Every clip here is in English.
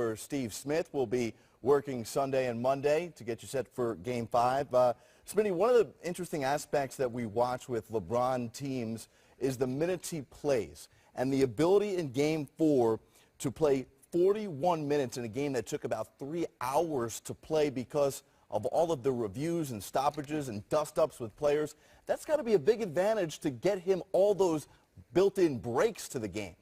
where Steve Smith will be working Sunday and Monday to get you set for Game 5. Smitty, one of the interesting aspects that we watch with LeBron teams is the minutes he plays and the ability in Game 4 to play 41 minutes in a game that took about 3 hours to play because of all of the reviews and stoppages and dust-ups with players. That's got to be a big advantage to get him all those built-in breaks to the game.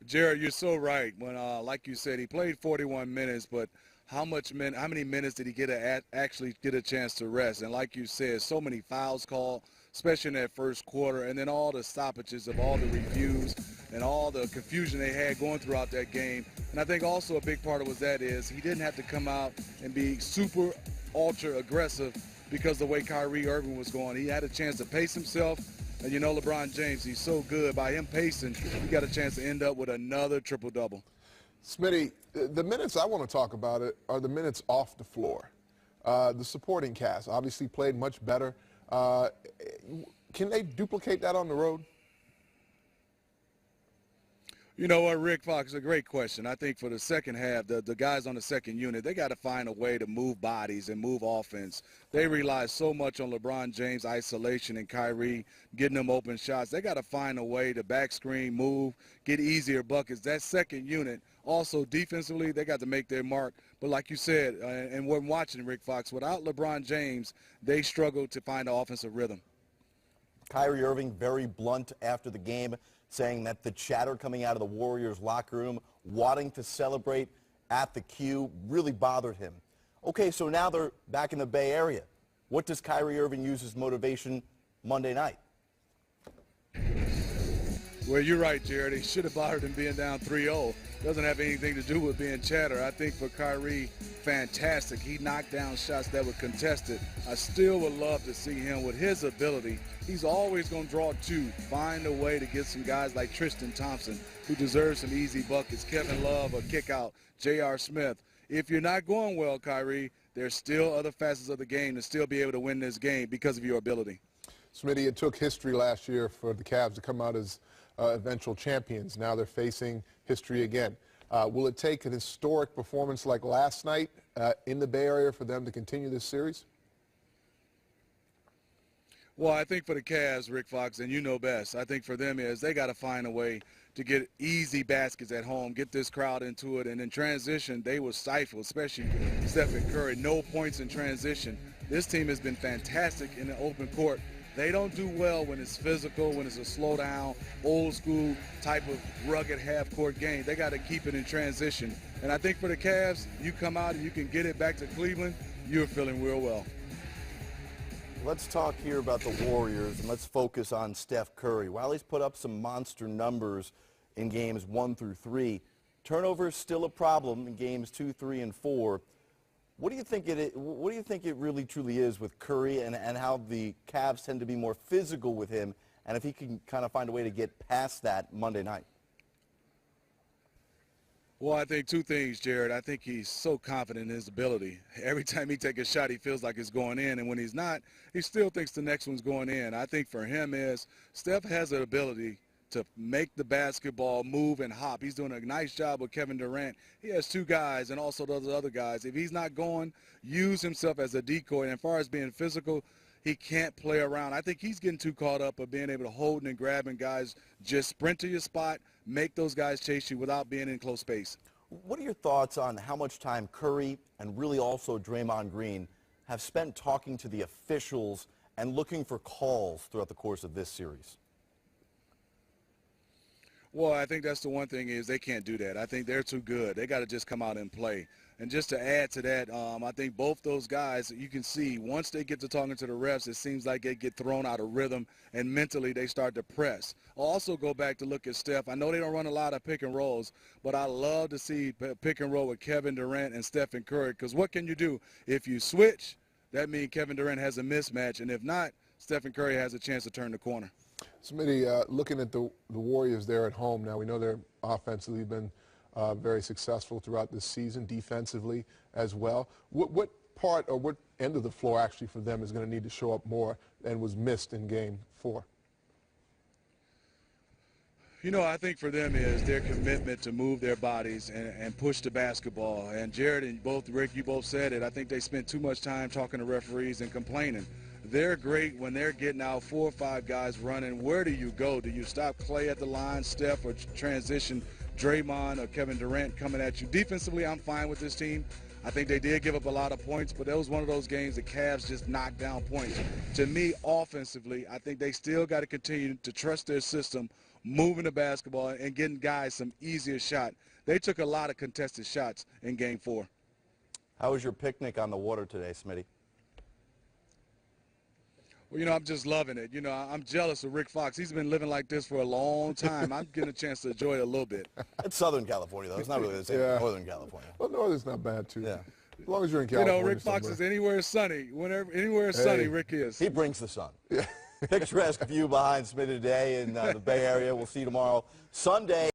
Jared, you're so right. When, like you said, he played 41 minutes, but how many minutes did he get actually get a chance to rest? And like you said, so many fouls called, especially in that first quarter, and then all the stoppages of all the reviews and all the confusion they had going throughout that game. And I think also a big part of that is he didn't have to come out and be super ultra aggressive because the way Kyrie Irving was going. He had a chance to pace himself. And you know LeBron James, he's so good. By him pacing, he got a chance to end up with another triple-double. Smitty, the minutes I want to talk about are the minutes off the floor. The supporting cast obviously played much better. Can they duplicate that on the road? You know what, Rick Fox, a great question. I think for the second half, the guys on the second unit, they got to find a way to move bodies and move offense. They rely so much on LeBron James' isolation and Kyrie getting them open shots. They got to find a way to back screen, move, get easier buckets. That second unit, also defensively, they got to make their mark. But like you said, and we're watching, Rick Fox, without LeBron James, they struggle to find the offensive rhythm. Kyrie Irving very blunt after the game, saying that the chatter coming out of the Warriors locker room, wanting to celebrate at the Q, really bothered him. Okay, so now they're back in the Bay Area. What does Kyrie Irving use as motivation Monday night? Well, you're right, Jared. It should have bothered him being down 3-0. Doesn't have anything to do with being chatter. I think for Kyrie, fantastic. He knocked down shots that were contested. I still would love to see him with his ability. He's always going to draw two, find a way to get some guys like Tristan Thompson, who deserves some easy buckets, Kevin Love, a kick out, J.R. Smith. If you're not going well, Kyrie, there's still other facets of the game to still be able to win this game because of your ability. Smitty, it took history last year for the Cavs to come out as eventual champions. Now they're facing history again. Will it take an historic performance like last night in the Bay Area for them to continue this series? Well, I think for the Cavs, Rick Fox, and you know best, I think for them is they got to find a way to get easy baskets at home, get this crowd into it, and in transition, they were stifled, especially Stephen Curry. No points in transition. This team has been fantastic in the open court. They don't do well when it's physical, when it's a slow down, old school type of rugged half-court game. They got to keep it in transition. And I think for the Cavs, you come out and you can get it back to Cleveland, you're feeling real well. Let's talk here about the Warriors, and let's focus on Steph Curry. While he's put up some monster numbers in games 1 through 3, turnover is still a problem in games 2, 3, and 4. What do you think it really truly is with Curry and how the Cavs tend to be more physical with him, and if he can kind of find a way to get past that Monday night? Well, I think two things, Jared. I think he's so confident in his ability. Every time he takes a shot, he feels like it's going in, and when he's not, he still thinks the next one's going in. I think for him is Steph has an ability to make the basketball move and hop. He's doing a nice job with Kevin Durant. He has two guys and also those other guys. If he's not going, use himself as a decoy. And as far as being physical, he can't play around. I think he's getting too caught up of being able to hold and grabbing guys, just sprint to your spot, make those guys chase you without being in close space. What are your thoughts on how much time Curry and really also Draymond Green have spent talking to the officials and looking for calls throughout the course of this series? Well, I think that's the one thing is they can't do that. I think they're too good. They got to just come out and play. And just to add to that, I think both those guys, you can see once they get to talking to the refs, it seems like they get thrown out of rhythm, and mentally they start to press. I'll also go back to look at Steph. I know they don't run a lot of pick and rolls, but I love to see pick and roll with Kevin Durant and Stephen Curry, because what can you do? If you switch, that means Kevin Durant has a mismatch, and if not, Stephen Curry has a chance to turn the corner. Smitty, looking at the Warriors there at home now, we know they're offensively been very successful throughout this season, defensively as well. What part or what end of the floor actually for them is going to need to show up more and was missed in Game 4? You know, I think for them is their commitment to move their bodies and push the basketball. And Jared and both, Rick, you both said it. I think they spent too much time talking to referees and complaining. They're great when they're getting out 4 or 5 guys running. Where do you go? Do you stop Clay at the line, Steph, or transition Draymond or Kevin Durant coming at you? Defensively, I'm fine with this team. I think they did give up a lot of points, but that was one of those games the Cavs just knocked down points. To me, offensively, I think they still got to continue to trust their system, moving the basketball and getting guys some easier shot. They took a lot of contested shots in Game 4. How was your picnic on the water today, Smitty? Well, you know, I'm just loving it. You know, I'm jealous of Rick Fox. He's been living like this for a long time. I'm getting a chance to enjoy it a little bit. It's Southern California, though. It's not really the same as Northern California. Well, Northern's not bad, too. Yeah. As long as you're in California. You know, Rick Fox is anywhere sunny. Whenever, anywhere sunny, Rick is. He brings the sun. Picturesque view behind Smitty today in the Bay Area. We'll see you tomorrow, Sunday.